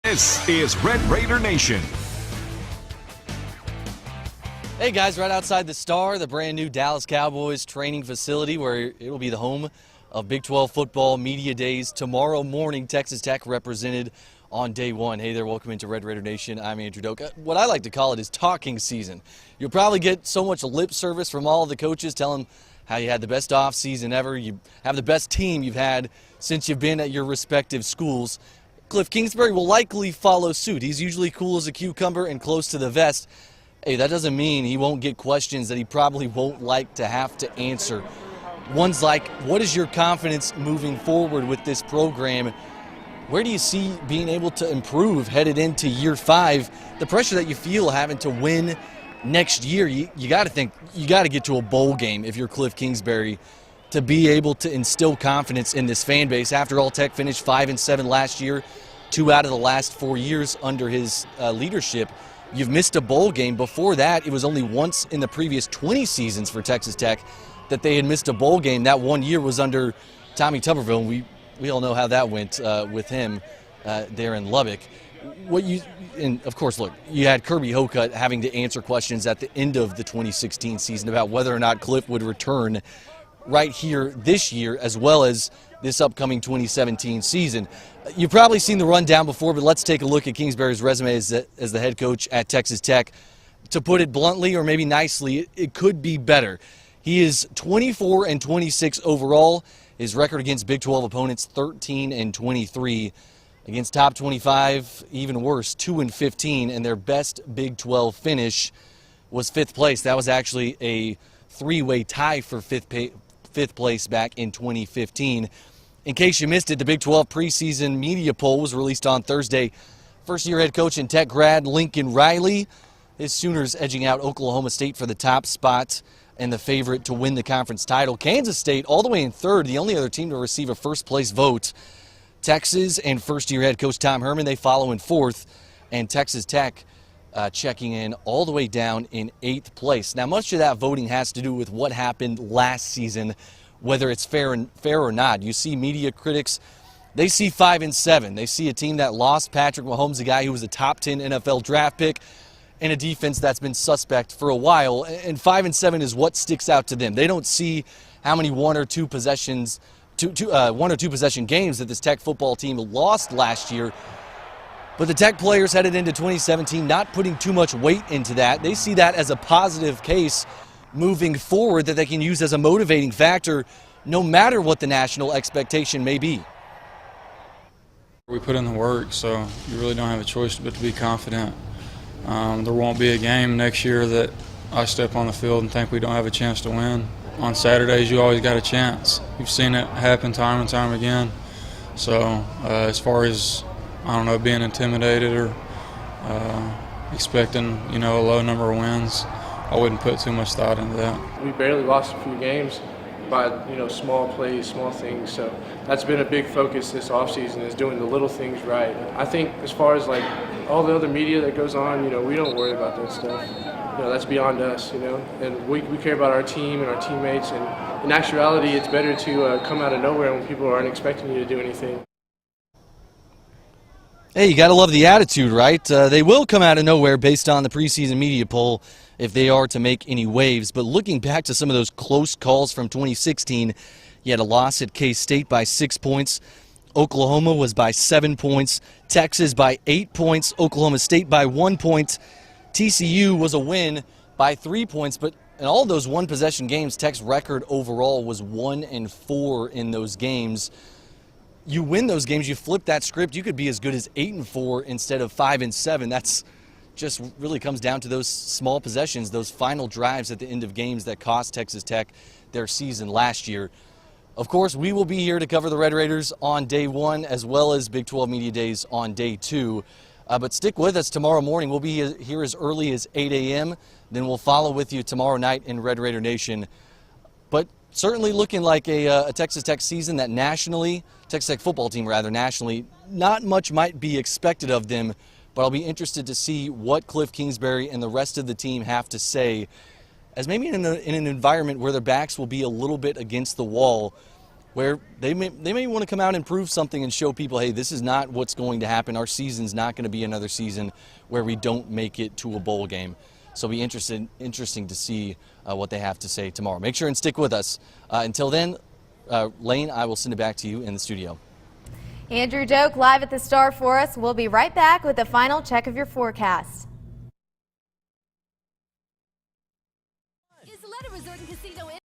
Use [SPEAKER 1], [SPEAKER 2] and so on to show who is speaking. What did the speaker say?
[SPEAKER 1] This is Red Raider Nation.
[SPEAKER 2] Hey guys, right outside the Star, the brand new Dallas Cowboys training facility where it will be the home of Big 12 football media days. Tomorrow morning, Texas Tech represented on day one. Hey there, welcome into Red Raider Nation. I'm Andrew Doak. What I like to call it is talking season. You'll probably get so much lip service from all of the coaches telling how you had the best off season ever. You have the best team you've had since you've been at your respective schools. Cliff Kingsbury will likely follow suit. He's usually cool as a cucumber and close to the vest. Hey, that doesn't mean he won't get questions that he probably won't like to have to answer. One's like, what is your confidence moving forward with this program? Where do you see being able to improve headed into year 5? The pressure that you feel having to win next year, you got to think, you got to get to a bowl game if you're Cliff Kingsbury to be able to instill confidence in this fan base. After all, Tech finished 5-7 last year, 2 out of the last 4 years under his leadership. You've missed a bowl game. Before that, it was only once in the previous 20 seasons for Texas Tech that they had missed a bowl game. That 1 year was under Tommy Tuberville, and we all know how that went with him there in Lubbock. And of course, look, you had Kirby Hocutt having to answer questions at the end of the 2016 season about whether or not Cliff would return right here this year, as well as this upcoming 2017 season. You've probably seen the rundown before, but let's take a look at Kingsbury's resume as the head coach at Texas Tech. To put it bluntly, or maybe nicely, it could be better. He is 24-26 overall. His record against Big 12 opponents, 13-23. Against top 25, even worse, 2-15, and their best Big 12 finish was 5th place. That was actually a 3-way tie for fifth place back in 2015. In case you missed it, the Big 12 preseason media poll was released on Thursday. First-year head coach and Tech grad Lincoln Riley, his Sooners edging out Oklahoma State for the top spot and the favorite to win the conference title. Kansas State all the way in 3rd, the only other team to receive a first-place vote. Texas and first-year head coach Tom Herman, they follow in 4th, and Texas Tech checking in all the way down in 8th place. Now, much of that voting has to do with what happened last season, whether it's fair or not. You see media critics, they see 5-7. They see a team that lost Patrick Mahomes, a guy who was a top 10 NFL draft pick, and a defense that's been suspect for a while. And 5-7 is what sticks out to them. They don't see how many one or two possession games that this Tech football team lost last year. But the Tech players headed into 2017 not putting too much weight into that. They see that as a positive case moving forward that they can use as a motivating factor no matter what the national expectation may be.
[SPEAKER 3] We put in the work, so you really don't have a choice but to be confident. There won't be a game next year that I step on the field and think we don't have a chance to win. On Saturdays, you always got a chance. You've seen it happen time and time again. So as far as, I don't know, being intimidated or expecting, a low number of wins, I wouldn't put too much thought into that.
[SPEAKER 4] We barely lost a few games by, small plays, small things. So that's been a big focus this offseason, is doing the little things right. I think as far as all the other media that goes on, we don't worry about that stuff. That's beyond us, and we care about our team and our teammates. And in actuality, it's better to come out of nowhere when people aren't expecting you to do anything.
[SPEAKER 2] Hey, you got to love the attitude, right? They will come out of nowhere based on the preseason media poll if they are to make any waves. But looking back to some of those close calls from 2016, you had a loss at K-State by 6 points. Oklahoma was by 7 points. Texas by 8 points. Oklahoma State by 1 point. TCU was a win by 3 points. But in all those one-possession games, Tech's record overall was 1-4 in those games. You win those games, you flip that script, you could be as good as 8-4 instead of 5-7. That's just really comes down to those small possessions, those final drives at the end of games that cost Texas Tech their season last year. Of course, we will be here to cover the Red Raiders on day 1 as well as Big 12 Media Days on day 2. But stick with us tomorrow morning. We'll be here as early as 8 a.m. Then we'll follow with you tomorrow night in Red Raider Nation. But certainly looking like a Texas Tech season that nationally, Texas Tech football team rather, nationally, not much might be expected of them, but I'll be interested to see what Cliff Kingsbury and the rest of the team have to say, as maybe in an environment where their backs will be a little bit against the wall, where they may want to come out and prove something and show people, hey, this is not what's going to happen. Our season's not going to be another season where we don't make it to a bowl game. So it'll be interesting to see what they have to say tomorrow. Make sure and stick with us. Until then, Lane, I will send it back to you in the studio.
[SPEAKER 5] Andrew Doak live at the Star for us. We'll be right back with the final check of your forecast.